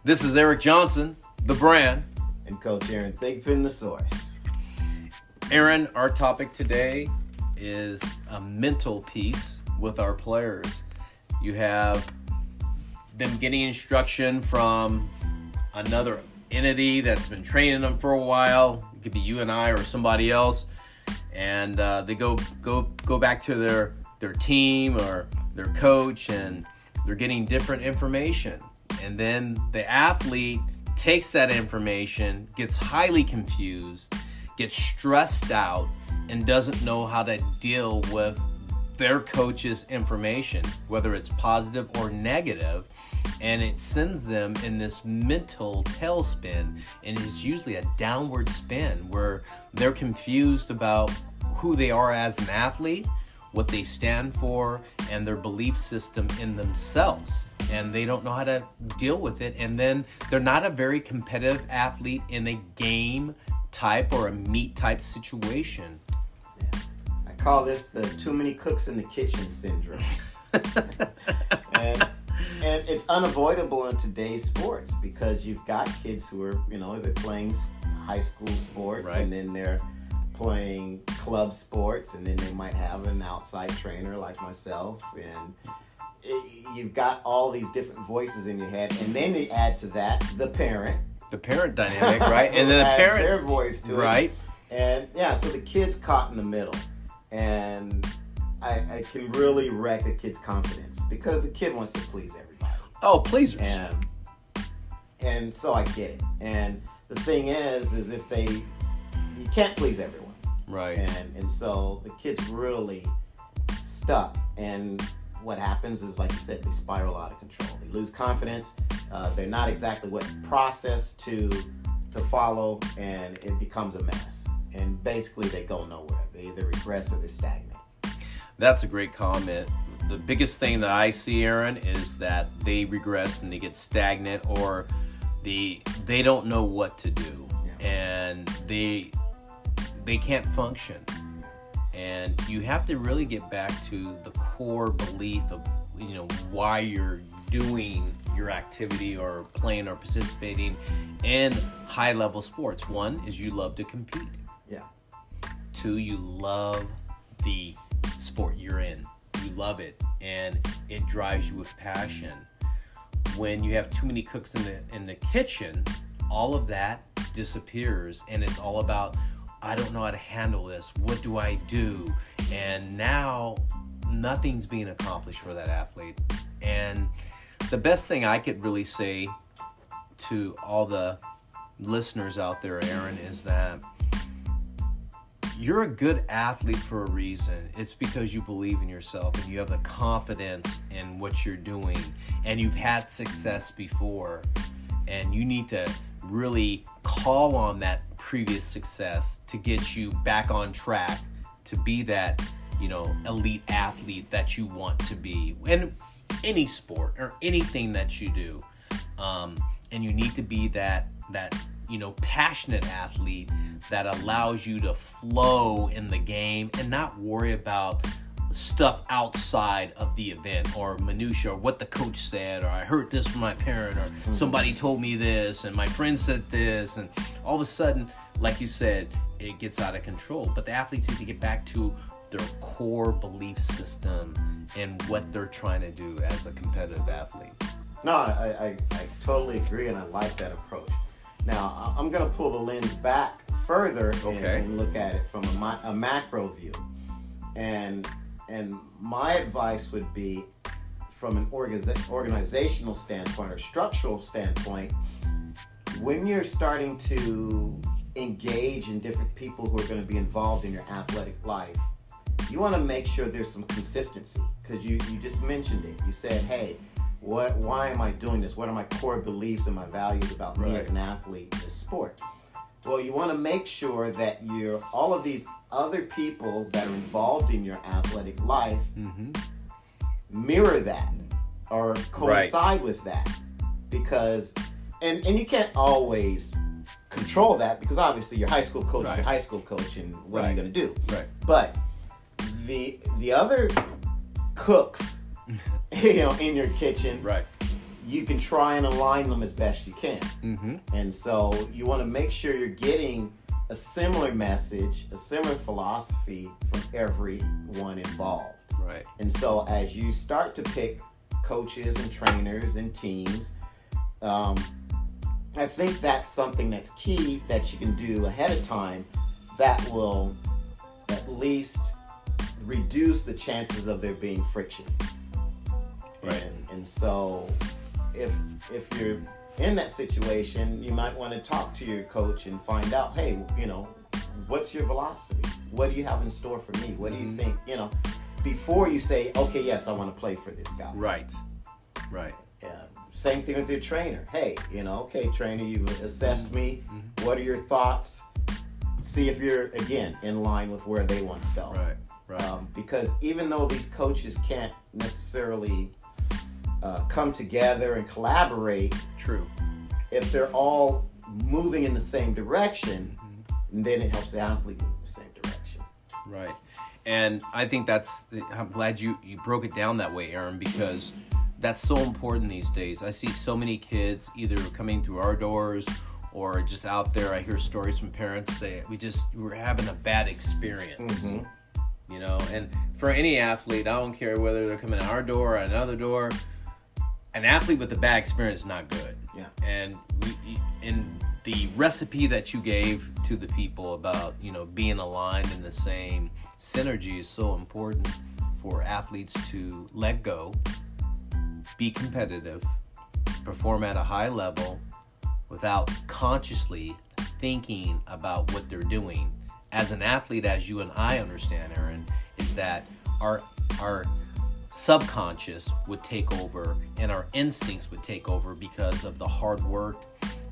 This is Eric Johnson, the brand. And Coach Aaron Thigpen, the source. Aaron, our topic today is a mental piece with our players. You have them getting instruction from another entity that's been training them for a while. It could be you and I or somebody else. And they go back to their team or their coach, and they're getting different information. And then the athlete takes that information, gets highly confused, gets stressed out, and doesn't know how to deal with their coach's information, whether it's positive or negative. And it sends them in this mental tailspin, and it's usually a downward spin where they're confused about who they are as an athlete, what they stand for, and their belief system in themselves. And they don't know how to deal with it. And then they're not a very competitive athlete in a game type or a meet type situation. Yeah. I call this the too many cooks in the kitchen syndrome. and it's unavoidable in today's sports because you've got kids who are, they're playing high school sports, right, and then they're playing club sports, and then they might have an outside trainer like myself, and you've got all these different voices in your head, and then you add to that the parent dynamic, right? And then the parents, their voice to right? It. And yeah, so the kid's caught in the middle, and I can really wreck a kid's confidence because the kid wants to please everybody. Oh, pleasers. And so I get it. And the thing is if you can't please everyone, right? And so the kid's really stuck, and what happens is, like you said, they spiral out of control. They lose confidence. They're not exactly what process to follow, and it becomes a mess. And basically, they go nowhere. They either regress or they stagnate. That's a great comment. The biggest thing that I see, Aaron, is that they regress and they get stagnant, or they don't know what to do, and they can't function. And you have to really get back to the core belief of, why you're doing your activity or playing or participating in high-level sports. One is you love to compete. Yeah. Two, you love the sport you're in. You love it, and it drives you with passion. When you have too many cooks in the kitchen, all of that disappears, and it's all about, I don't know how to handle this. What do I do? And now nothing's being accomplished for that athlete. And the best thing I could really say to all the listeners out there, Aaron, is that you're a good athlete for a reason. It's because you believe in yourself and you have the confidence in what you're doing, and you've had success before, and you need to really call on that previous success to get you back on track to be that, elite athlete that you want to be in any sport or anything that you do. And you need to be that passionate athlete that allows you to flow in the game and not worry about stuff outside of the event or minutia or what the coach said, or I heard this from my parent, or somebody told me this and my friend said this, and all of a sudden, like you said, it gets out of control. But the athletes need to get back to their core belief system and what they're trying to do as a competitive athlete. No, I totally agree, and I like that approach. Now, I'm going to pull the lens back further and look at it from a macro view. And my advice would be, from an organizational standpoint or structural standpoint, when you're starting to engage in different people who are going to be involved in your athletic life, you want to make sure there's some consistency, because you just mentioned it. You said, hey, why am I doing this? What are my core beliefs and my values about me as an athlete in this sport? Well, you want to make sure that all of these other people that are involved in your athletic life mirror that or coincide with that, because and you can't always control that, because obviously your high school coach is your high school coach, and what are you going to do? Right. But the other cooks, in your kitchen, you can try and align them as best you can. Mm-hmm. And so you want to make sure you're getting a similar message, a similar philosophy from everyone involved. Right. And so as you start to pick coaches and trainers and teams, I think that's something that's key that you can do ahead of time that will at least reduce the chances of there being friction. Right. And so if you're in that situation, you might want to talk to your coach and find out, hey, what's your velocity? What do you have in store for me? What do you think, before you say, okay, yes, I want to play for this guy. Right. Same thing with your trainer. Hey, okay, trainer, you've assessed me. Mm-hmm. What are your thoughts? See if you're, again, in line with where they want to go. Right. Because even though these coaches can't necessarily come together and collaborate, true, if they're all moving in the same direction, then it helps the athlete move in the same direction. Right. And I think I'm glad you broke it down that way, Aaron, because that's so important these days. I see so many kids either coming through our doors or just out there. I hear stories from parents say, we're having a bad experience. Mm-hmm. And for any athlete, I don't care whether they're coming in our door or another door, an athlete with a bad experience is not good. Yeah. And in the recipe that you gave to the people about, being aligned in the same synergy is so important for athletes to let go, be competitive, perform at a high level without consciously thinking about what they're doing. As an athlete, as you and I understand, Aaron, is that our subconscious would take over and our instincts would take over because of the hard work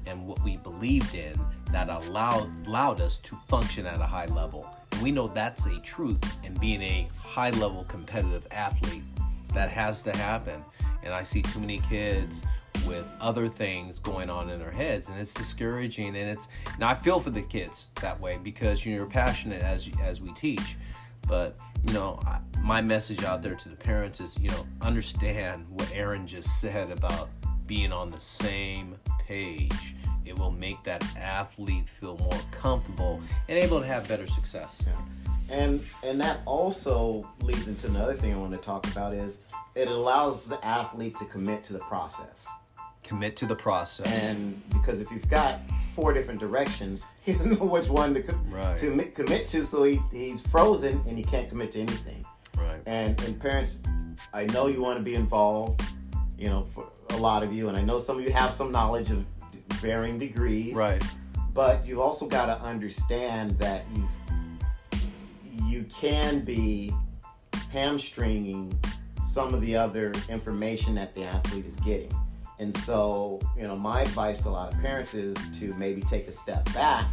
and what we believed in that allowed us to function at a high level. And we know that's a truth in being a high-level competitive athlete. That has to happen. And I see too many kids with other things going on in their heads, and it's discouraging. And now I feel for the kids that way because you're passionate as we teach. But my message out there to the parents is understand what Aaron just said about being on the same page. It will make that athlete feel more comfortable and able to have better success. Yeah. And that also leads into another thing I want to talk about is it allows the athlete to commit to the process. Commit to the process. And because if you've got 4 different directions, he doesn't know which one to commit to, so he's frozen and he can't commit to anything. Right. And parents, I know you want to be involved, for a lot of you, and I know some of you have some knowledge of varying degrees. Right. But you've also got to understand that you can be hamstringing some of the other information that the athlete is getting. And so, my advice to a lot of parents is to maybe take a step back.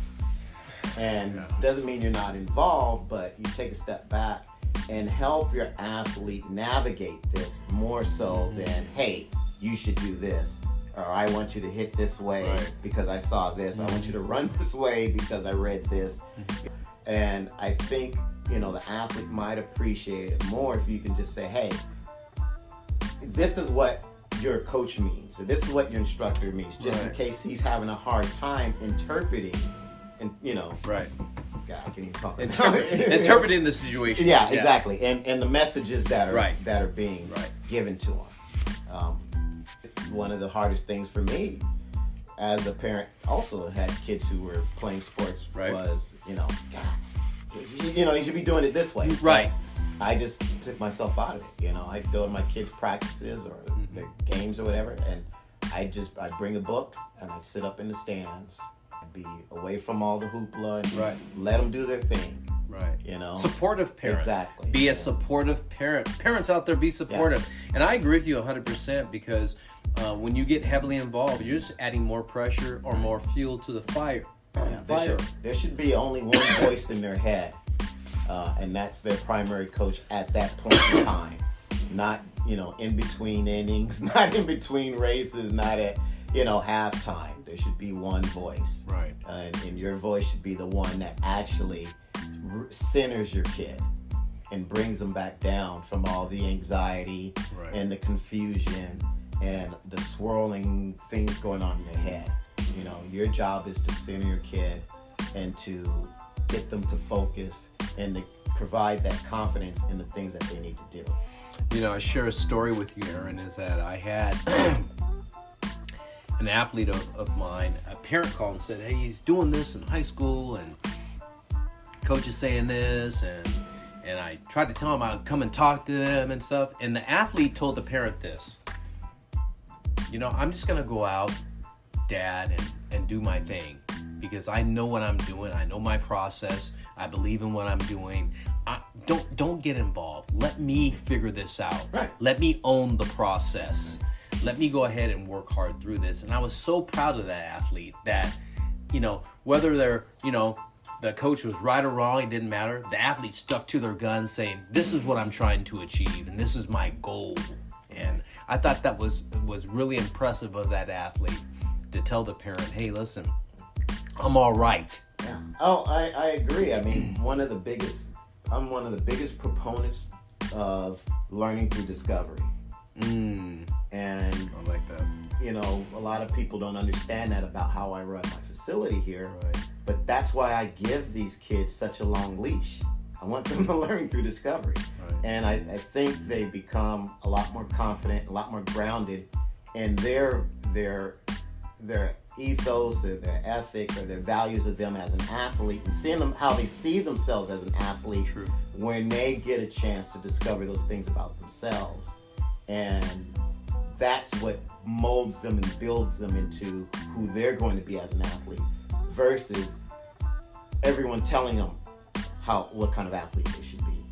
And doesn't mean you're not involved, but you take a step back and help your athlete navigate this more so than, hey, you should do this. Or I want you to hit this way because I saw this. I want you to run this way because I read this. And I think, the athlete might appreciate it more if you can just say, hey, this is what your coach means, or this is what your instructor means, just in case he's having a hard time interpreting, and Right. God, I can't even talk. Interpreting the situation. Yeah, exactly. And the messages that are being given to him. One of the hardest things for me as a parent, also had kids who were playing sports, was, God, you should be doing it this way. Right. I just took myself out of it. I'd go to my kids' practices or their games or whatever, and I bring a book and I sit up in the stands. I'd be away from all the hoopla and just let them do their thing. Right. Supportive parent. Exactly. Be a supportive parent. Parents out there, be supportive. Yeah. And I agree with you 100% because when you get heavily involved, you're just adding more pressure or more fuel to the fire. There should be only one voice in their head, and that's their primary coach at that point in time. Not, in between innings, not in between races, not at, halftime. There should be one voice. Right. And your voice should be the one that actually centers your kid and brings them back down from all the anxiety and the confusion and the swirling things going on in their head. You know, your job is to center your kid and to get them to focus and to provide that confidence in the things that they need to do. You know, I share a story with you, Aaron, is that I had an athlete of mine, a parent called and said, hey, he's doing this in high school, and coach is saying this, and I tried to tell him I'd come and talk to them and stuff, and the athlete told the parent this, you know, I'm just going to go out, Dad, and do my thing, because I know what I'm doing. I know my process. I believe in what I'm doing. Don't get involved. Let me figure this out. Right. Let me own the process. Let me go ahead and work hard through this. And I was so proud of that athlete that, you know, whether they're, you know, the coach was right or wrong, it didn't matter. The athlete stuck to their guns saying, this is what I'm trying to achieve and this is my goal. And I thought that was really impressive of that athlete to tell the parent, hey, listen, I'm all right. Yeah. Oh, I agree. I mean, I'm one of the biggest proponents of learning through discovery. And I like that. You know, a lot of people don't understand that about how I run my facility here. Right. But that's why I give these kids such a long leash. I want them to learn through discovery. Right. And I think they become a lot more confident, a lot more grounded in their ethos or their ethic or their values of them as an athlete, and seeing them how they see themselves as an athlete. True. When they get a chance to discover those things about themselves. And that's what molds them and builds them into who they're going to be as an athlete, versus everyone telling them what kind of athlete they should be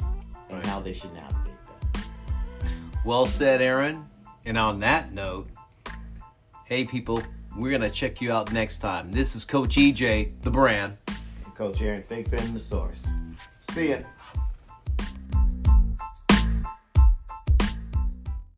and right. how they should navigate that. Well said, Aaron. And on that note, hey people, we're going to check you out next time. This is Coach EJ, the brand. And Coach Aaron Thigpen, the source. See ya.